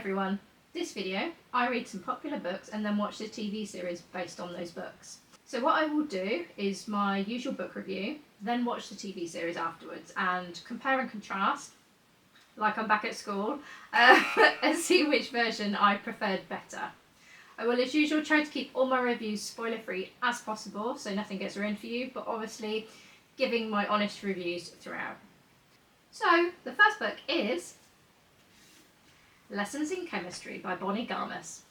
everyone. This video, I read some popular books and then watch the TV series based on those books. So what I will do is my usual book review, then watch the TV series afterwards and compare and contrast, like I'm back at school, and see which version I preferred better. I will, as usual, try to keep all my reviews spoiler-free as possible, so nothing gets ruined for you, but obviously giving my honest reviews throughout. So, the first book is Lessons in Chemistry by Bonnie Garmus.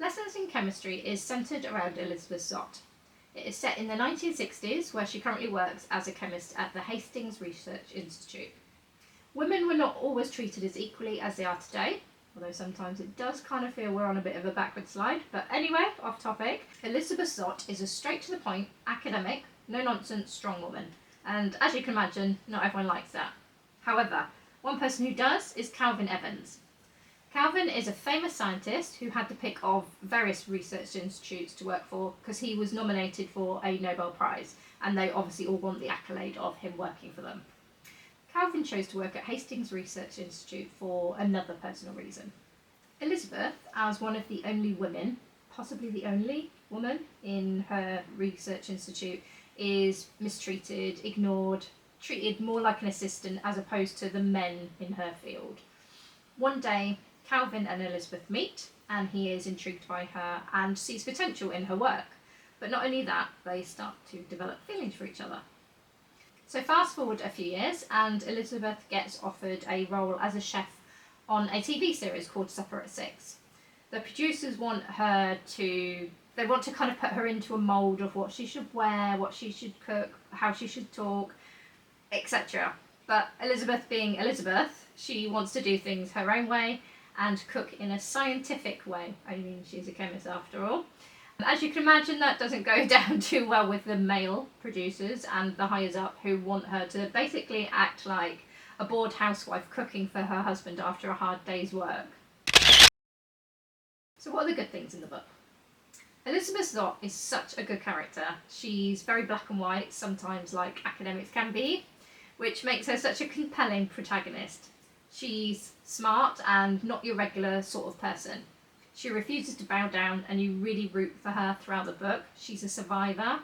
Lessons in Chemistry is centred around Elizabeth Zott. It is set in the 1960s, where she currently works as a chemist at the Hastings Research Institute. Women were not always treated as equally as they are today, although sometimes it does kind of feel we're on a bit of a backward slide. But anyway, off topic, Elizabeth Zott is a straight-to-the-point, academic, no-nonsense, strong woman. And as you can imagine, not everyone likes that. However, one person who does is Calvin Evans. Calvin is a famous scientist who had to pick of various research institutes to work for because he was nominated for a Nobel Prize, and they obviously all want the accolade of him working for them. Calvin chose to work at Hastings Research Institute for another personal reason. Elizabeth, as one of the only women, possibly the only woman in her research institute, is mistreated, ignored, treated more like an assistant as opposed to the men in her field. One day, Calvin and Elizabeth meet, and he is intrigued by her and sees potential in her work. But not only that, they start to develop feelings for each other. So fast forward a few years, and Elizabeth gets offered a role as a chef on a TV series called Supper at 6. The producers want to kind of put her into a mould of what she should wear, what she should cook, how she should talk, etc. But Elizabeth being Elizabeth, she wants to do things her own way and cook in a scientific way. I mean, she's a chemist after all. As you can imagine, that doesn't go down too well with the male producers and the higher up who want her to basically act like a bored housewife cooking for her husband after a hard day's work. So what are the good things in the book? Elizabeth Zott is such a good character. She's very black and white, sometimes like academics can be, which makes her such a compelling protagonist. She's smart and not your regular sort of person. She refuses to bow down and you really root for her throughout the book. She's a survivor.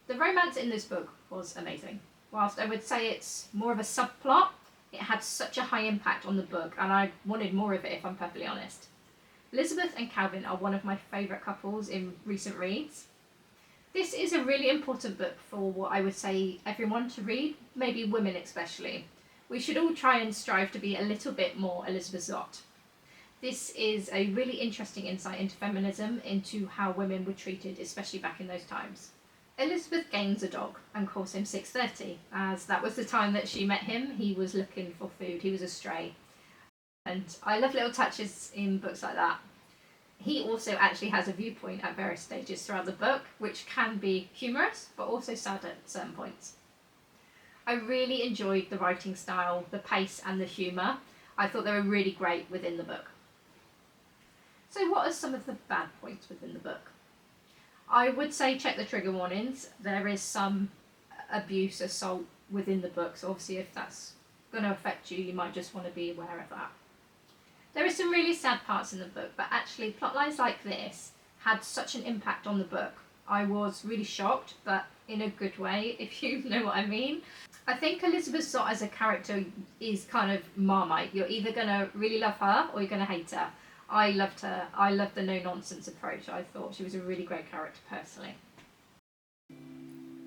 The romance in this book was amazing. Whilst I would say it's more of a subplot, it had such a high impact on the book and I wanted more of it if I'm perfectly honest. Elizabeth and Calvin are one of my favourite couples in recent reads. This is a really important book for what I would say everyone to read, maybe women especially. We should all try and strive to be a little bit more Elizabeth Zott. This is a really interesting insight into feminism, into how women were treated, especially back in those times. Elizabeth gains a dog and calls him 6:30, as that was the time that she met him. He was looking for food, he was a stray. And I love little touches in books like that. He also actually has a viewpoint at various stages throughout the book, which can be humorous, but also sad at certain points. I really enjoyed the writing style, the pace and the humour. I thought they were really great within the book. So what are some of the bad points within the book? I would say check the trigger warnings. There is some abuse, assault within the book, so obviously if that's going to affect you, you might just want to be aware of that. There are some really sad parts in the book, but actually plotlines like this had such an impact on the book. I was really shocked, but in a good way, if you know what I mean. I think Elizabeth Zott as a character is kind of Marmite. You're either going to really love her or you're going to hate her. I loved her. I loved the no-nonsense approach. I thought she was a really great character personally.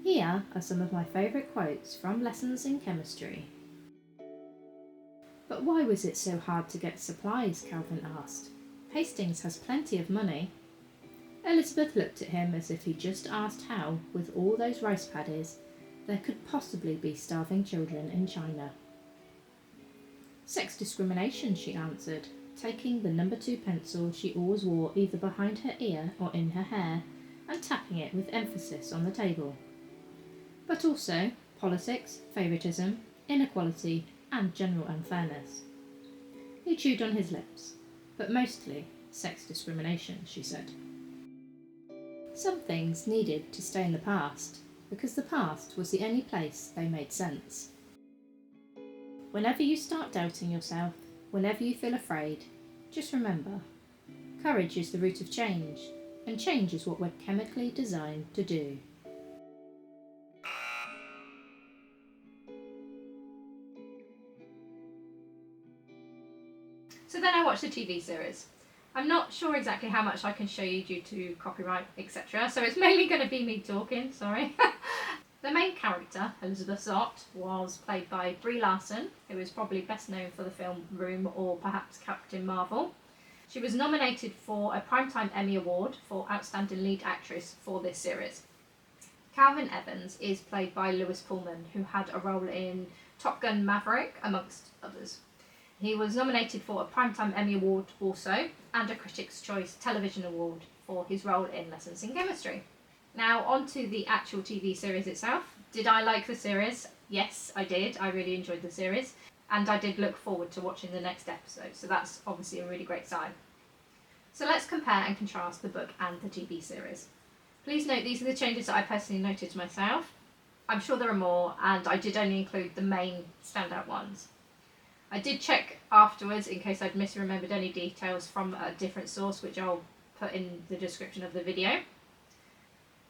Here are some of my favourite quotes from Lessons in Chemistry. "But why was it so hard to get supplies?" Calvin asked. "Hastings has plenty of money." Elizabeth looked at him as if he just asked how, with all those rice paddies, there could possibly be starving children in China. "Sex discrimination," she answered, taking the number 2 pencil she always wore either behind her ear or in her hair and tapping it with emphasis on the table. "But also politics, favouritism, inequality and general unfairness." He chewed on his lips. "But mostly sex discrimination," she said. Some things needed to stay in the past. because the past was the only place they made sense. Whenever you start doubting yourself, whenever you feel afraid, just remember, courage is the root of change, and change is what we're chemically designed to do. So then I watched the TV series. I'm not sure exactly how much I can show you due to copyright, etc. So it's mainly going to be me talking, sorry. The main character, Elizabeth Zott, was played by Brie Larson, who is probably best known for the film Room or perhaps Captain Marvel. She was nominated for a Primetime Emmy Award for Outstanding Lead Actress for this series. Calvin Evans is played by Lewis Pullman, who had a role in Top Gun Maverick, amongst others. He was nominated for a Primetime Emmy Award also, and a Critics' Choice Television Award for his role in Lessons in Chemistry. Now, on to the actual TV series itself. Did I like the series? Yes, I did. I really enjoyed the series, and I did look forward to watching the next episode, so that's obviously a really great sign. So let's compare and contrast the book and the TV series. Please note these are the changes that I personally noted myself. I'm sure there are more, and I did only include the main standout ones. I did check afterwards in case I'd misremembered any details from a different source, which I'll put in the description of the video.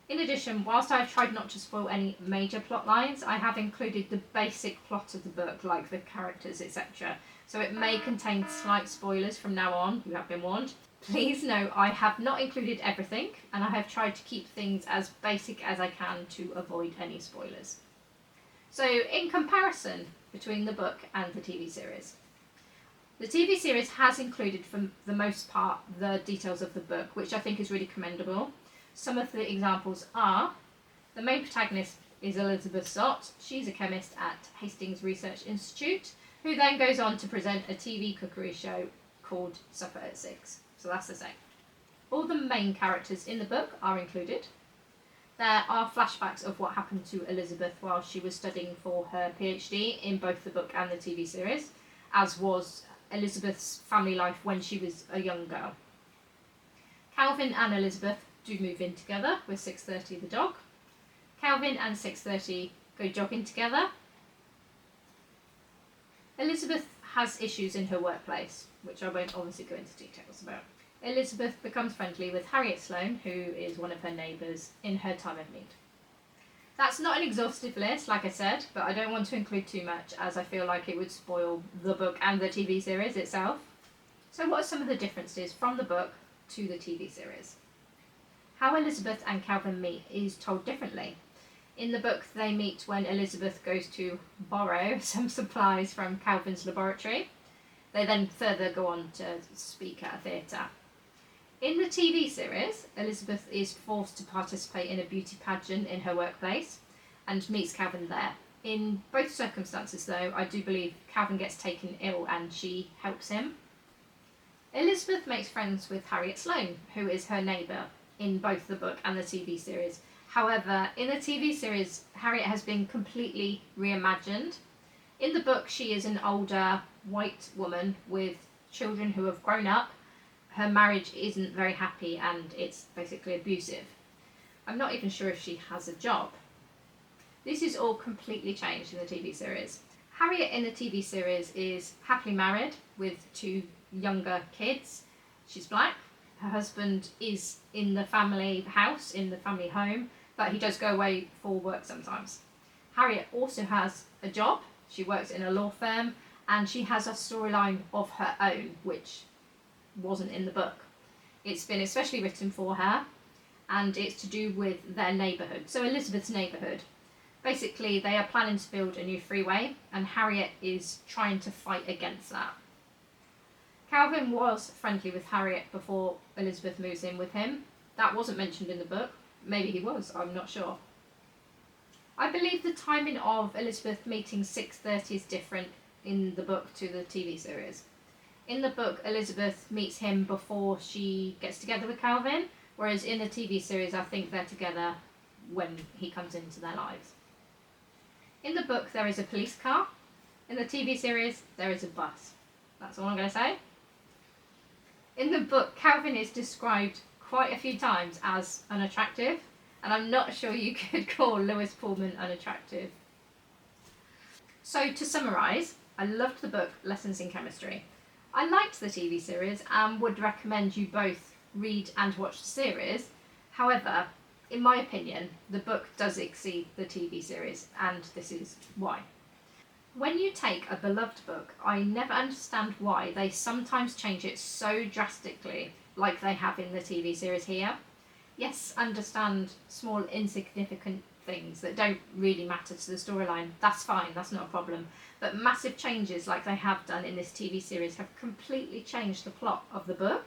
In addition, whilst I've tried not to spoil any major plot lines, I have included the basic plot of the book, like the characters, etc. So it may contain slight spoilers from now on, you have been warned. Please note I have not included everything, and I have tried to keep things as basic as I can to avoid any spoilers. So in comparison between the book and the TV series. The TV series has included, for the most part, the details of the book, which I think is really commendable. Some of the examples are, the main protagonist is Elizabeth Zott. She's a chemist at Hastings Research Institute, who then goes on to present a TV cookery show called Supper at 6. So that's the same. All the main characters in the book are included. There are flashbacks of what happened to Elizabeth while she was studying for her PhD in both the book and the TV series, as was Elizabeth's family life when she was a young girl. Calvin and Elizabeth do move in together with 6:30 the dog. Calvin and 6:30 go jogging together. Elizabeth has issues in her workplace, which I won't obviously go into details about. Elizabeth becomes friendly with Harriet Sloane, who is one of her neighbours, in her time of need. That's not an exhaustive list, like I said, but I don't want to include too much as I feel like it would spoil the book and the TV series itself. So what are some of the differences from the book to the TV series? How Elizabeth and Calvin meet is told differently. In the book, they meet when Elizabeth goes to borrow some supplies from Calvin's laboratory. They then further go on to speak at a theatre. In the TV series, Elizabeth is forced to participate in a beauty pageant in her workplace and meets Calvin there. In both circumstances, though, I do believe Calvin gets taken ill and she helps him. Elizabeth makes friends with Harriet Sloane, who is her neighbour in both the book and the TV series. However, in the TV series, Harriet has been completely reimagined. In the book, she is an older white woman with children who have grown up. Her marriage isn't very happy and it's basically abusive. I'm not even sure if she has a job. This is all completely changed in the TV series. Harriet in the TV series is happily married with 2 younger kids. She's black. Her husband is in the family house, in the family home, but he does go away for work sometimes. Harriet also has a job. She works in a law firm, and she has a storyline of her own, which wasn't in the book. It's been especially written for her, and it's to do with their neighbourhood, so Elizabeth's neighbourhood. Basically, they are planning to build a new freeway, and Harriet is trying to fight against that. Calvin was friendly with Harriet before Elizabeth moves in with him. That wasn't mentioned in the book. Maybe he was, I'm not sure. I believe the timing of Elizabeth meeting 6:30 is different in the book to the TV series. In the book, Elizabeth meets him before she gets together with Calvin, whereas in the TV series, I think they're together when he comes into their lives. In the book, there is a police car. In the TV series, there is a bus. That's all I'm going to say. In the book, Calvin is described quite a few times as unattractive, and I'm not sure you could call Lewis Pullman unattractive. So to summarise, I loved the book Lessons in Chemistry. I liked the TV series and would recommend you both read and watch the series. However, in my opinion, the book does exceed the TV series, and this is why. When you take a beloved book, I never understand why they sometimes change it so drastically, like they have in the TV series here. Yes, understand small insignificant things that don't really matter to the storyline. That's fine, that's not a problem. But massive changes like they have done in this TV series have completely changed the plot of the book.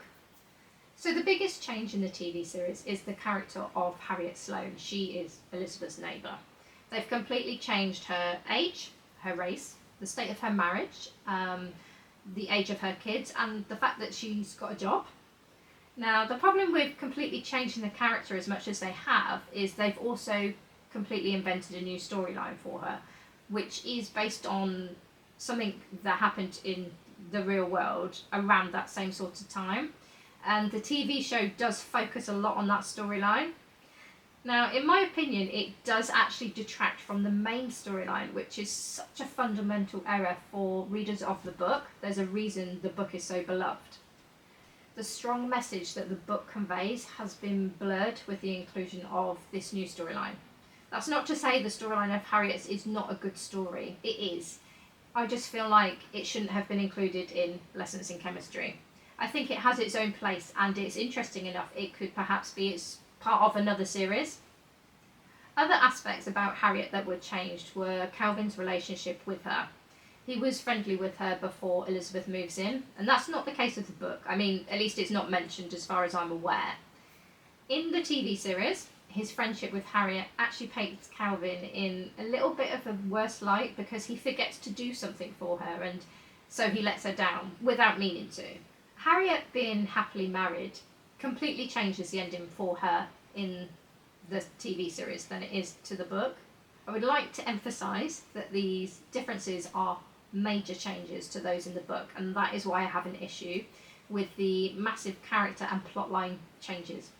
So the biggest change in the TV series is the character of Harriet Sloane. She is Elizabeth's neighbour. They've completely changed her age, her race, the state of her marriage, the age of her kids, and the fact that she's got a job. Now, the problem with completely changing the character as much as they have is they've also completely invented a new storyline for her, which is based on something that happened in the real world around that same sort of time. And the TV show does focus a lot on that storyline. Now, in my opinion, it does actually detract from the main storyline, which is such a fundamental error for readers of the book. There's a reason the book is so beloved. The strong message that the book conveys has been blurred with the inclusion of this new storyline. That's not to say the storyline of Harriet's is not a good story. It is. I just feel like it shouldn't have been included in Lessons in Chemistry. I think it has its own place and it's interesting enough it could perhaps be its part of another series. Other aspects about Harriet that were changed were Calvin's relationship with her. He was friendly with her before Elizabeth moves in, and that's not the case with the book. I mean, at least it's not mentioned as far as I'm aware. In the TV series, his friendship with Harriet actually paints Calvin in a little bit of a worse light because he forgets to do something for her and so he lets her down without meaning to. Harriet being happily married completely changes the ending for her in the TV series than it is to the book. I would like to emphasise that these differences are major changes to those in the book, and that is why I have an issue with the massive character and plotline changes.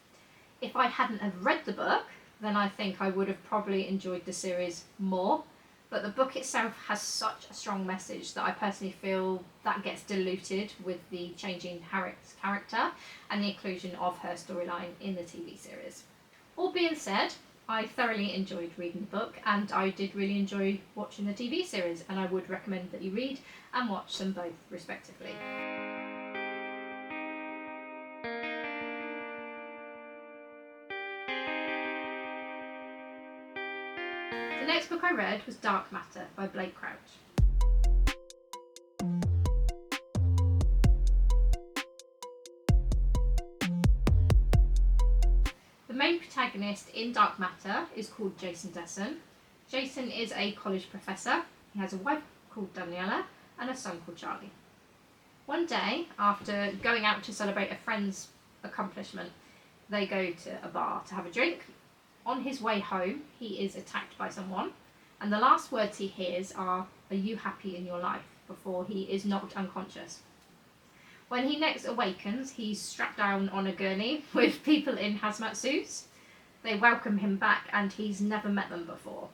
If I hadn't have read the book, then I think I would have probably enjoyed the series more, but the book itself has such a strong message that I personally feel that gets diluted with the changing Harriet's character and the inclusion of her storyline in the TV series. All being said, I thoroughly enjoyed reading the book and I did really enjoy watching the TV series, and I would recommend that you read and watch them both respectively. The next book I read was Dark Matter by Blake Crouch. The main protagonist in Dark Matter is called Jason Desson. Jason is a college professor. He has a wife called Daniela and a son called Charlie. One day, after going out to celebrate a friend's accomplishment, they go to a bar to have a drink. On his way home, he is attacked by someone, and the last words he hears are, "Are you happy in your life?" before he is knocked unconscious. When he next awakens, he's strapped down on a gurney with people in hazmat suits. They welcome him back and he's never met them before.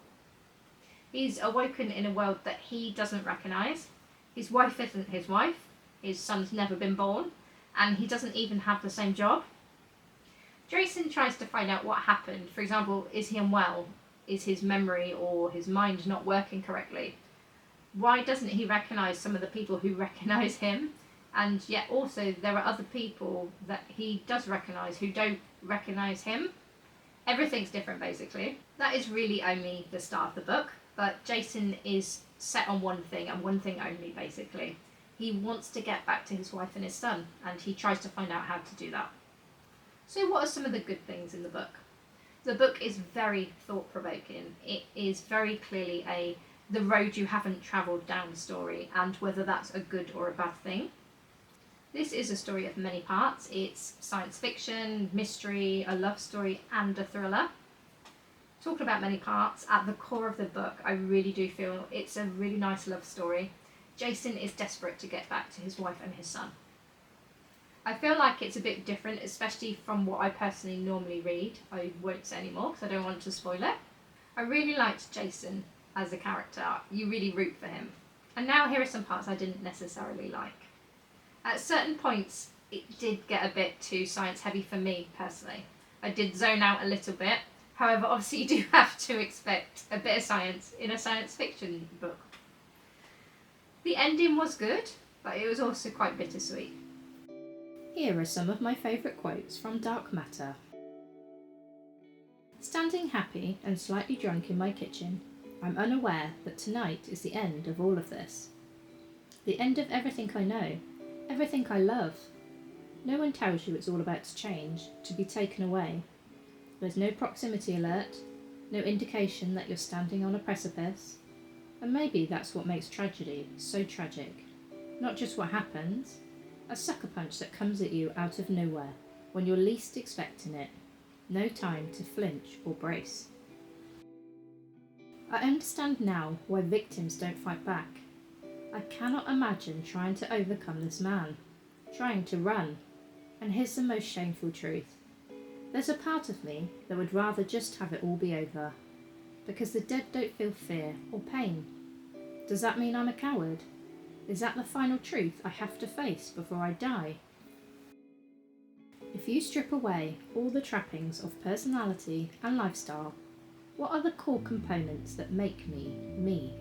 He's awoken in a world that he doesn't recognise. His wife isn't his wife, his son's never been born, and he doesn't even have the same job. Jason tries to find out what happened. For example, is he unwell? Is his memory or his mind not working correctly? Why doesn't he recognise some of the people who recognise him? And yet also there are other people that he does recognise who don't recognise him. Everything's different basically. That is really only the start of the book, but Jason is set on one thing and one thing only basically. He wants to get back to his wife and his son, and he tries to find out how to do that. So what are some of the good things in the book? The book is very thought-provoking. It is very clearly the road you haven't travelled down story, and whether that's a good or a bad thing. This is a story of many parts. It's science fiction, mystery, a love story, and a thriller. Talking about many parts, at the core of the book, I really do feel it's a really nice love story. Jason is desperate to get back to his wife and his son. I feel like it's a bit different, especially from what I personally normally read. I won't say anymore because I don't want to spoil it. I really liked Jason as a character. You really root for him. And now here are some parts I didn't necessarily like. At certain points, it did get a bit too science heavy for me personally. I did zone out a little bit. However, obviously you do have to expect a bit of science in a science fiction book. The ending was good, but it was also quite bittersweet. Here are some of my favourite quotes from Dark Matter. Standing happy and slightly drunk in my kitchen, I'm unaware that tonight is the end of all of this. The end of everything I know, everything I love. No one tells you it's all about to change, to be taken away. There's no proximity alert, no indication that you're standing on a precipice. And maybe that's what makes tragedy so tragic. Not just what happens, a sucker punch that comes at you out of nowhere, when you're least expecting it. No time to flinch or brace. I understand now why victims don't fight back. I cannot imagine trying to overcome this man, trying to run. And here's the most shameful truth. There's a part of me that would rather just have it all be over, because the dead don't feel fear or pain. Does that mean I'm a coward? Is that the final truth I have to face before I die? If you strip away all the trappings of personality and lifestyle, what are the core components that make me, me?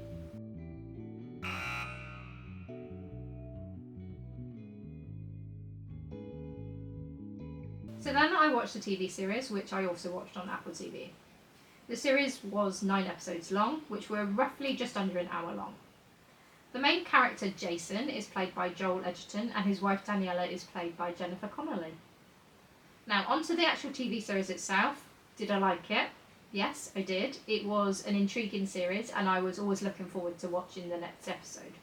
So then I watched the TV series, which I also watched on Apple TV. The series was 9 episodes long, which were roughly just under an hour long. The main character, Jason, is played by Joel Edgerton, and his wife, Daniela, is played by Jennifer Connelly. Now, onto the actual TV series itself. Did I like it? Yes, I did. It was an intriguing series, and I was always looking forward to watching the next episode.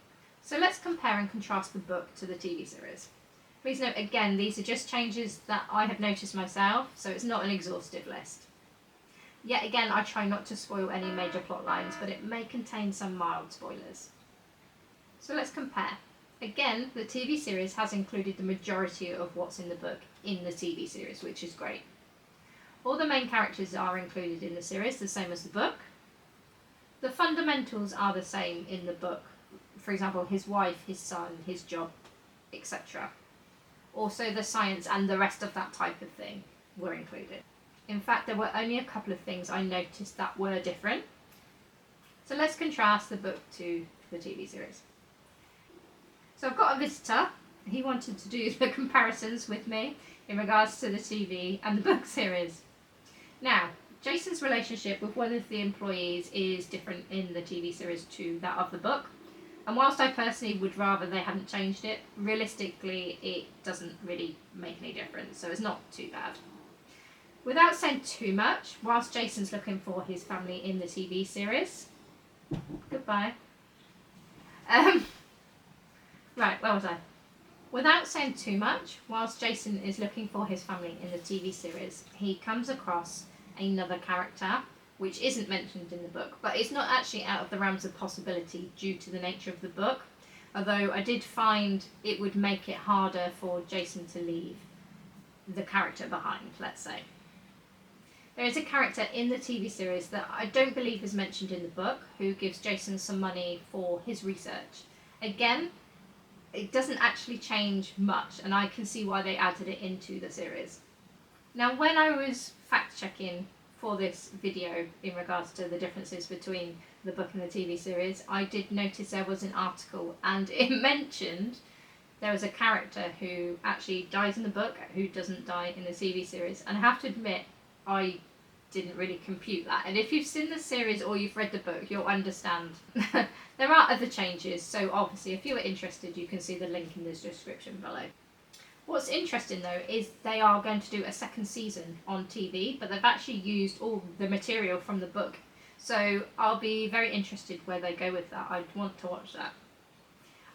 So let's compare and contrast the book to the TV series. Please note, again, these are just changes that I have noticed myself, so it's not an exhaustive list. Yet again, I try not to spoil any major plot lines, but it may contain some mild spoilers. So let's compare. Again, the TV series has included the majority of what's in the book in the TV series, which is great. All the main characters are included in the series, the same as the book. The fundamentals are the same in the book. For example, his wife, his son, his job, etc. Also, the science and the rest of that type of thing were included. In fact, there were only a couple of things I noticed that were different. So let's contrast the book to the TV series. So I've got a visitor. He wanted to do the comparisons with me in regards to the TV and the book series. Now, Jason's relationship with one of the employees is different in the TV series to that of the book. And whilst I personally would rather they hadn't changed it, realistically it doesn't really make any difference, so it's not too bad. Without saying too much, whilst Jason's looking for his family in the TV series... Goodbye. Right, where was I? Without saying too much, whilst Jason is looking for his family in the TV series, he comes across another character, which isn't mentioned in the book, but it's not actually out of the realms of possibility due to the nature of the book, although I did find it would make it harder for Jason to leave the character behind, let's say. There is a character in the TV series that I don't believe is mentioned in the book, who gives Jason some money for his research. Again, it doesn't actually change much, and I can see why they added it into the series. Now, when I was fact-checking for this video in regards to the differences between the book and the TV series, I did notice there was an article, and it mentioned there was a character who actually dies in the book who doesn't die in the TV series, and I have to admit, I didn't really compute that. And if you've seen the series or you've read the book, you'll understand. There are other changes, so obviously if you are interested, you can see the link in the description below. What's interesting though is they are going to do a second season on TV, but they've actually used all the material from the book. So I'll be very interested where they go with that. I'd want to watch that.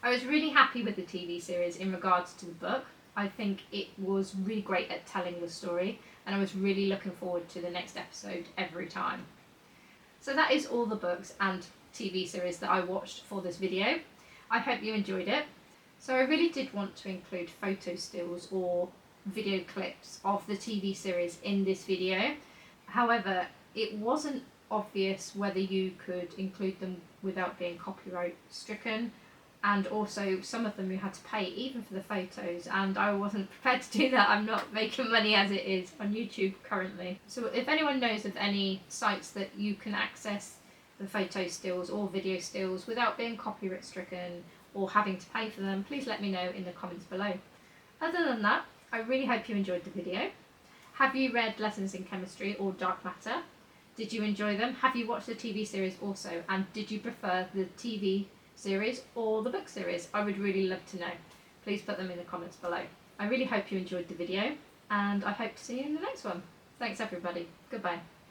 I was really happy with the TV series in regards to the book. I think it was really great at telling the story, and I was really looking forward to the next episode every time. So that is all the books and TV series that I watched for this video. I hope you enjoyed it. So I really did want to include photo stills or video clips of the TV series in this video. However, it wasn't obvious whether you could include them without being copyright stricken, and also some of them you had to pay even for the photos, and I wasn't prepared to do that. I'm not making money as it is on YouTube currently. So if anyone knows of any sites that you can access the photo stills or video stills without being copyright stricken or having to pay for them, please let me know in the comments below. Other than that, I really hope you enjoyed the video. Have you read Lessons in Chemistry or Dark Matter? Did you enjoy them? Have you watched the TV series also? And did you prefer the TV series or the book series? I would really love to know. Please put them in the comments below. I really hope you enjoyed the video, and I hope to see you in the next one. Thanks everybody. Goodbye.